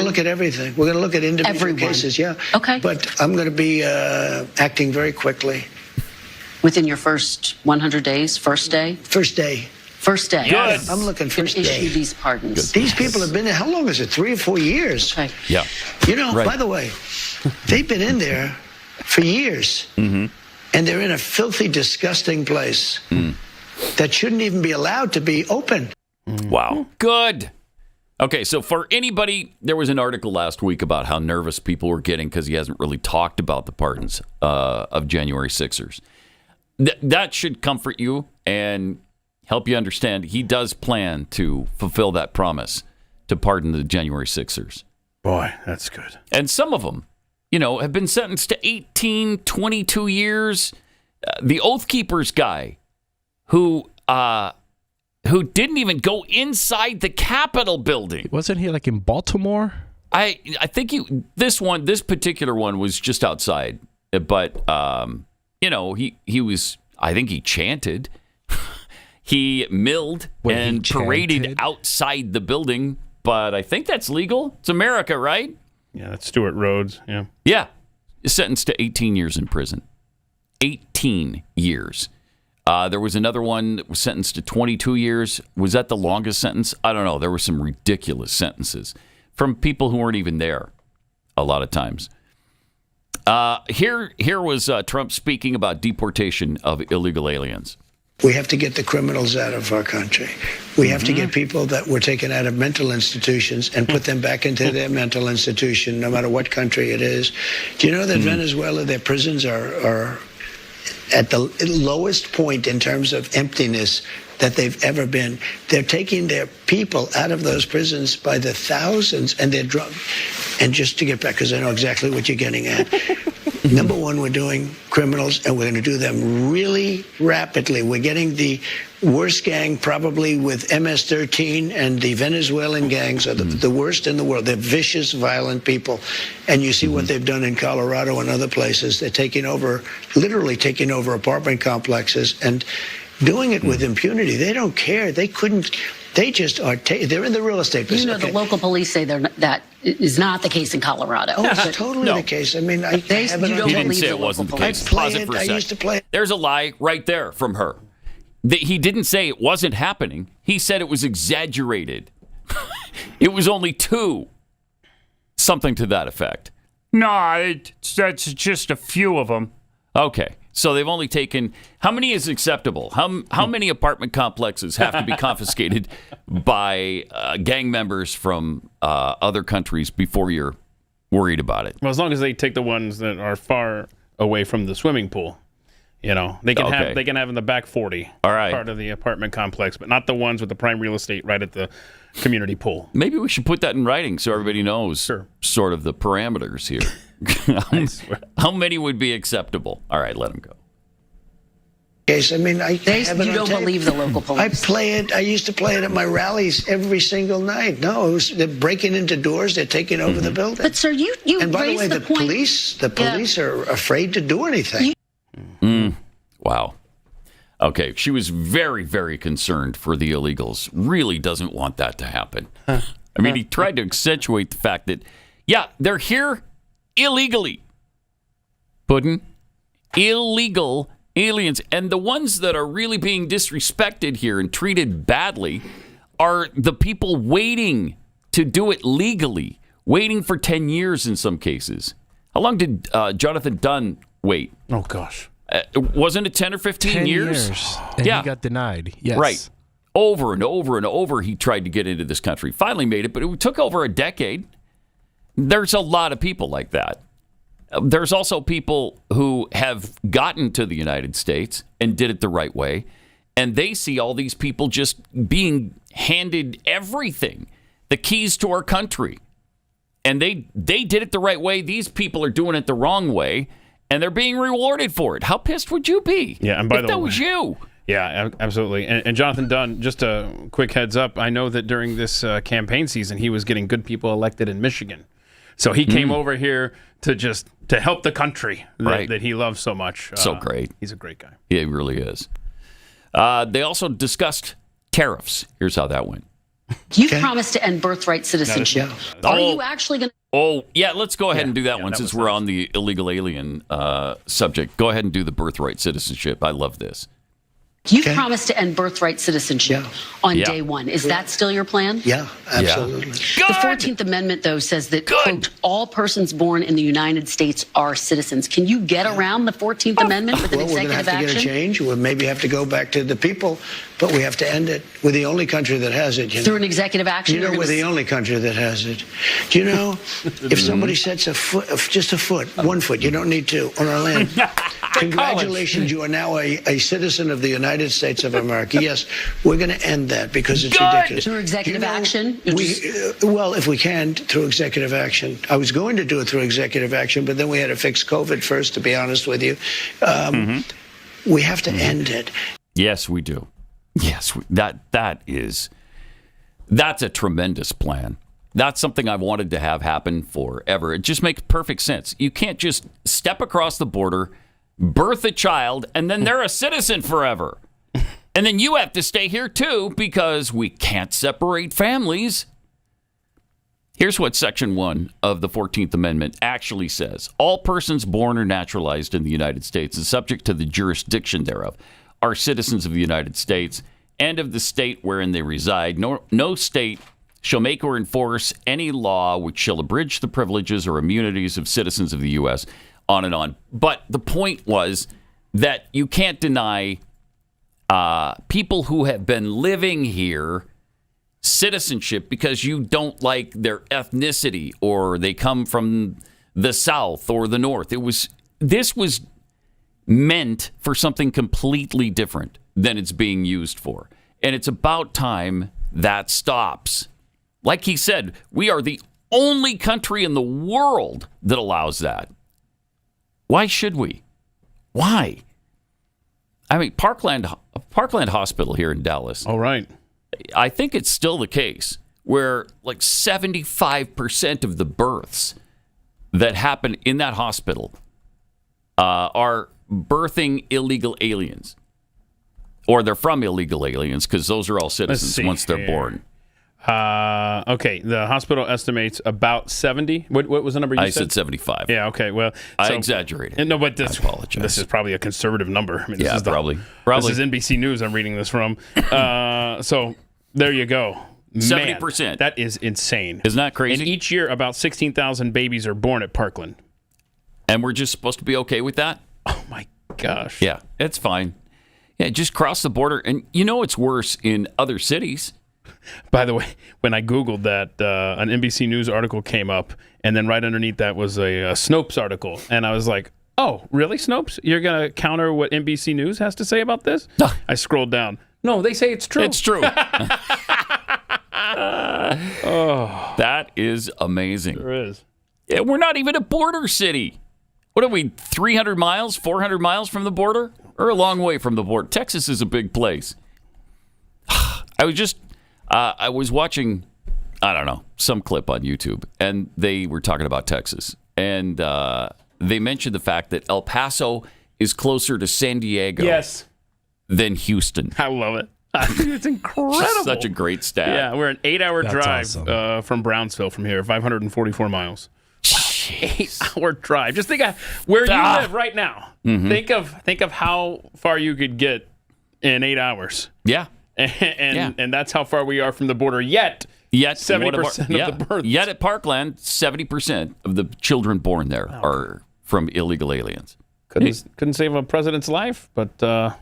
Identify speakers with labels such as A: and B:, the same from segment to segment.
A: to look at everything. We're going to look at individual cases, yeah.
B: Okay.
A: But I'm going to be acting very quickly.
B: Within your first 100 days, first day?
A: First day.
B: First day.
C: Good.
A: I'm looking first day.
B: Issue these pardons.
A: These people have been there, how long is it, 3 or 4 years?
B: Okay.
C: Yeah.
A: You know, by the way, they've been in there for years. And they're in a filthy, disgusting place that shouldn't even be allowed to be open.
C: Wow. Good. Okay, so for anybody, there was an article last week about how nervous people were getting because he hasn't really talked about the pardons of January 6ers. That should comfort you and help you understand he does plan to fulfill that promise to pardon the January 6ers.
D: Boy, that's good.
C: And some of them, you know, have been sentenced to 18, 22 years. The Oath Keepers guy who didn't even go inside the Capitol building.
E: Wasn't he like in Baltimore?
C: I think this particular one was just outside, but you know, he was, I think he chanted. He milled and paraded outside the building, but I think that's legal. It's America, right?
D: Yeah, that's Stuart Rhodes. Yeah.
C: Yeah. Sentenced to 18 years in prison. 18 years. There was another one that was sentenced to 22 years. Was that the longest sentence? I don't know. There were some ridiculous sentences from people who weren't even there a lot of times. Here was Trump speaking about deportation of illegal aliens.
A: We have to get the criminals out of our country. We have to get people that were taken out of mental institutions and put them back into their mental institution, no matter what country it is. Do you know that Venezuela, their prisons are at the lowest point in terms of emptiness that they've ever been? They're taking their people out of those prisons by the thousands, and they're drunk. And just to get back, because I know exactly what you're getting at. Number one, we're doing criminals, and we're going to do them really rapidly. We're getting the worst gang probably with MS-13, and the Venezuelan gangs are the worst in the world. They're vicious, violent people. And you see what they've done in Colorado and other places. They're taking over, literally taking over apartment complexes and doing it with impunity. They don't care. They couldn't. They just are. They're in the real estate business.
B: You know, the local police say that is not the case in Colorado.
A: Oh, it's totally the case. I mean, I have it
B: you
A: on
B: don't
C: He
A: tape.
C: didn't
B: believe
C: say
B: the
C: it wasn't the
B: local
C: case.
A: police.
C: Pause it for a
A: I
C: sec.
A: used to play it.
C: There's a lie right there from her. He didn't say it wasn't happening. He said it was exaggerated. It was only 2. Something to that effect. No, that's just a few of them. Okay. So they've only taken, how many is acceptable? How many apartment complexes have to be confiscated by gang members from other countries before you're worried about it?
D: Well, as long as they take the ones that are far away from the swimming pool, you know, they can have in the back 40.
C: All right.
D: Part of the apartment complex, but not the ones with the prime real estate right at the community pool.
C: Maybe we should put that in writing so everybody knows sort of the parameters here. How many would be acceptable? All right, let them go.
A: Case. I mean, I have it
B: you
A: on
B: don't
A: tape.
B: believe the local police.
A: I play it. I used to play it at my rallies every single night. No, they're breaking into doors. They're taking over the building.
B: But sir, you
A: and by the
B: raised
A: way, the
B: point.
A: police are afraid to do anything.
C: Wow. Okay, she was very, very concerned for the illegals. Really doesn't want that to happen. I mean, he tried to accentuate the fact that, yeah, they're here illegally. Puddin'. Illegal aliens. And the ones that are really being disrespected here and treated badly are the people waiting to do it legally, waiting for 10 years in some cases. How long did Jonathan Dunn wait?
D: Oh, gosh.
C: Wasn't it 10 or 15
E: 10
C: years?
E: And
C: Yeah.
E: he got denied. Yes.
C: Right. Over and over and over, he tried to get into this country. Finally made it, but it took over a decade. There's a lot of people like that. There's also people who have gotten to the United States and did it the right way, and they see all these people just being handed everything, the keys to our country. And they did it the right way. These people are doing it the wrong way, and they're being rewarded for it. How pissed would you be?
D: Yeah, and by the way,
C: that was you.
D: Yeah, absolutely. And Jonathan Dunn, just a quick heads up, I know that during this campaign season, he was getting good people elected in Michigan. So he came over here to help the country that he loves so much.
C: So great.
D: He's a great guy.
C: He really is. They also discussed tariffs. Here's how that went.
B: You've promised to end birthright citizenship. Are you actually going to?
C: Oh, yeah, let's go ahead and do that one
D: that
C: since
D: was
C: we're on the illegal alien subject. Go ahead and do the birthright citizenship. I love this.
B: You've promised to end birthright citizenship on
C: Yeah.
B: day one. Is that still your plan?
A: Yeah, absolutely.
C: Good.
B: The 14th Amendment, though, says that, quote, all persons born in the United States are citizens. Can you get around the 14th Amendment with an
A: Well, we're going to
B: executive
A: have to get a
B: action?
A: change. We'll maybe have to go back to the people, but we have to end it. We're the only country that has it.
B: Through an executive action?
A: You know,
B: you're
A: we're
B: gonna
A: the only country that has it. Do you know, if somebody sets a foot, just a foot, 1 foot, you don't need two, on our land, congratulations, you are now a citizen of the United States of America. Yes, we're going to end that because it's ridiculous.
B: Through executive
A: You know,
B: action?
A: Well, if we can, through executive action. I was going to do it through executive action, but then we had to fix COVID first, to be honest with you. We have to end it.
C: Yes, we do. Yes, that's a tremendous plan. That's something I've wanted to have happen forever. It just makes perfect sense. You can't just step across the border, birth a child, and then they're a citizen forever. And then you have to stay here too because we can't separate families. Here's what Section 1 of the 14th Amendment actually says. All persons born or naturalized in the United States and subject to the jurisdiction thereof are citizens of the United States and of the state wherein they reside. No state shall make or enforce any law which shall abridge the privileges or immunities of citizens of the U.S., on and on. But the point was that you can't deny people who have been living here citizenship because you don't like their ethnicity or they come from the South or the North. This was meant for something completely different than it's being used for. And it's about time that stops. Like he said, we are the only country in the world that allows that. Why should we? Why? I mean, Parkland Hospital here in Dallas.
D: All right.
C: I think it's still the case where like 75% of the births that happen in that hospital are birthing illegal aliens. Or they're from illegal aliens because those are all citizens once they're born.
D: Okay, the hospital estimates about 70. What was the number you said?
C: I said 75.
D: Yeah, okay, well.
C: I exaggerated.
D: No, but this,
C: I apologize.
D: This is probably a conservative number. I mean, this is
C: probably.
D: This is NBC News I'm reading this from. So there you go.
C: 70%.
D: Man, that is insane.
C: Isn't that crazy?
D: And each year, about 16,000 babies are born at Parkland.
C: And we're just supposed to be okay with that?
D: Oh, my gosh.
C: Yeah, it's fine. Yeah, just cross the border. And you know it's worse in other cities.
D: By the way, when I Googled that, an NBC News article came up, and then right underneath that was a Snopes article. And I was like, oh, really, Snopes? You're going to counter what NBC News has to say about this? I scrolled down. No, they say it's true.
C: It's true. That is amazing.
D: There is.
C: Yeah, we're not even a border city. What are we, 300 miles, 400 miles from the border? Or a long way from the border? Texas is a big place. I was watching, I don't know, some clip on YouTube, and they were talking about Texas. And they mentioned the fact that El Paso is closer to San Diego than Houston.
D: I love it. It's incredible.
C: Such a great stat.
D: Yeah, we're an 8-hour drive
E: awesome.
D: from Brownsville from here, 544 miles. 8-hour drive. Just think of where you live right now.
C: Mm-hmm.
D: Think of how far you could get in 8 hours.
C: Yeah.
D: And that's how far we are from the border. Yet 70% of the births.
C: Yet at Parkland, 70% of the children born there are from illegal aliens.
D: Couldn't save a president's life, but they're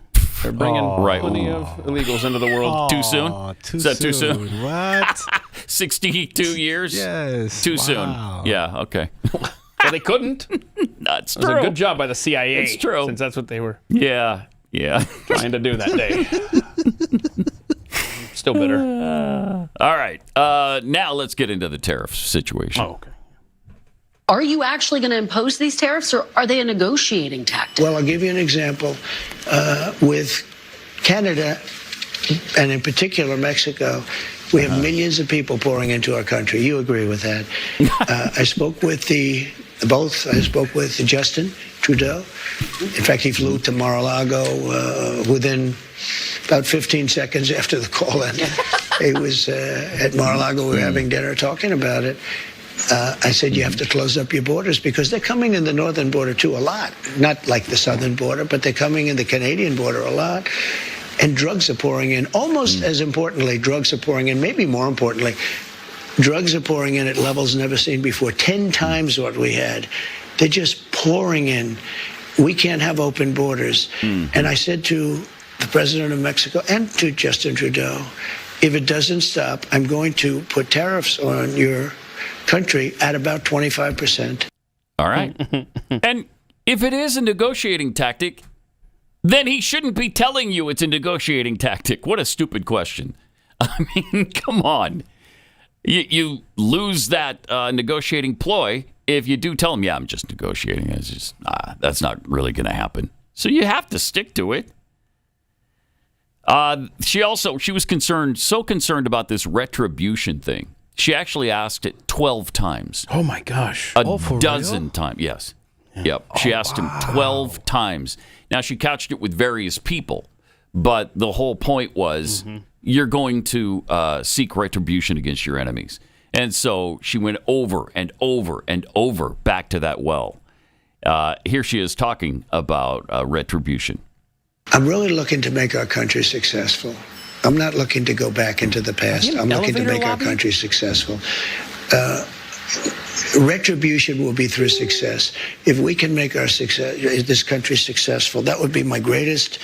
D: bringing plenty of illegals into the world.
C: Too soon? Is that too soon?
E: What?
C: 62 years?
E: Yes.
C: Too
E: Wow.
C: soon. Yeah, okay.
D: Well, they couldn't.
C: That's
D: It was
C: true.
D: a good job by the CIA.
C: It's true.
D: Since that's what they were
C: Yeah.
D: trying to do that day. Still bitter.
C: All right. Now let's get into the tariff situation.
D: Oh, okay.
B: Are you actually going to impose these tariffs, or are they a negotiating tactic?
A: Well, I'll give you an example. With Canada, and in particular Mexico, we have millions of people pouring into our country. You agree with that? I spoke with I spoke with Justin Trudeau. In fact, he flew to Mar-a-Lago within about 15 seconds after the call ended. It was at Mar-a-Lago. We were having dinner talking about it. I said, you have to close up your borders because they're coming in the northern border too a lot. Not like the southern border, but they're coming in the Canadian border a lot. And drugs are pouring in. Almost as importantly, drugs are pouring in, maybe more importantly, drugs are pouring in at levels never seen before, 10 times what we had. They're just pouring in. We can't have open borders. And I said to the president of Mexico and to Justin Trudeau, if it doesn't stop, I'm going to put tariffs on your country at about 25%.
C: All right. And if it is a negotiating tactic, then he shouldn't be telling you it's a negotiating tactic. What a stupid question. I mean, come on. You lose that negotiating ploy if you do tell him, yeah, I'm just negotiating. It's just, that's not really going to happen. So you have to stick to it. She was so concerned about this retribution thing. She actually asked it 12 times.
D: Oh, my gosh.
C: A dozen times, yes. Yeah. Yep. She asked him 12 times. Now, she couched it with various people, but the whole point was you're going to seek retribution against your enemies. And so she went over and over and over back to that well. Here she is talking about retribution.
A: I'm really looking to make our country successful. I'm not looking to go back into the past. I'm looking to make our country successful. Retribution will be through success. If we can make this country successful, that would be my greatest.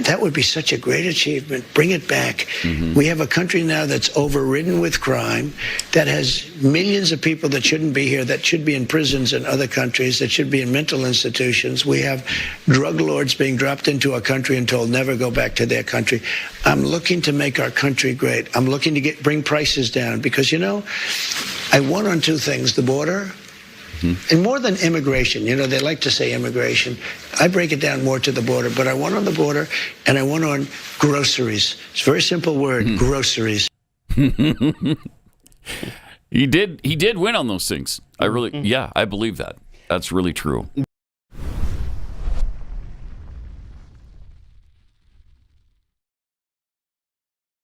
A: That would be such a great achievement. Bring it back. We have a country now that's overridden with crime, that has millions of people that shouldn't be here, that should be in prisons in other countries, that should be in mental institutions. We have drug lords being dropped into our country and told never go back to their country. I'm looking to make our country great. I'm looking to bring prices down because, I won on two things, the border and more than immigration. They like to say immigration. I break it down more to the border, but I won on the border and I won on groceries. It's a very simple word, groceries.
C: He did win on those things. I believe that. That's really true.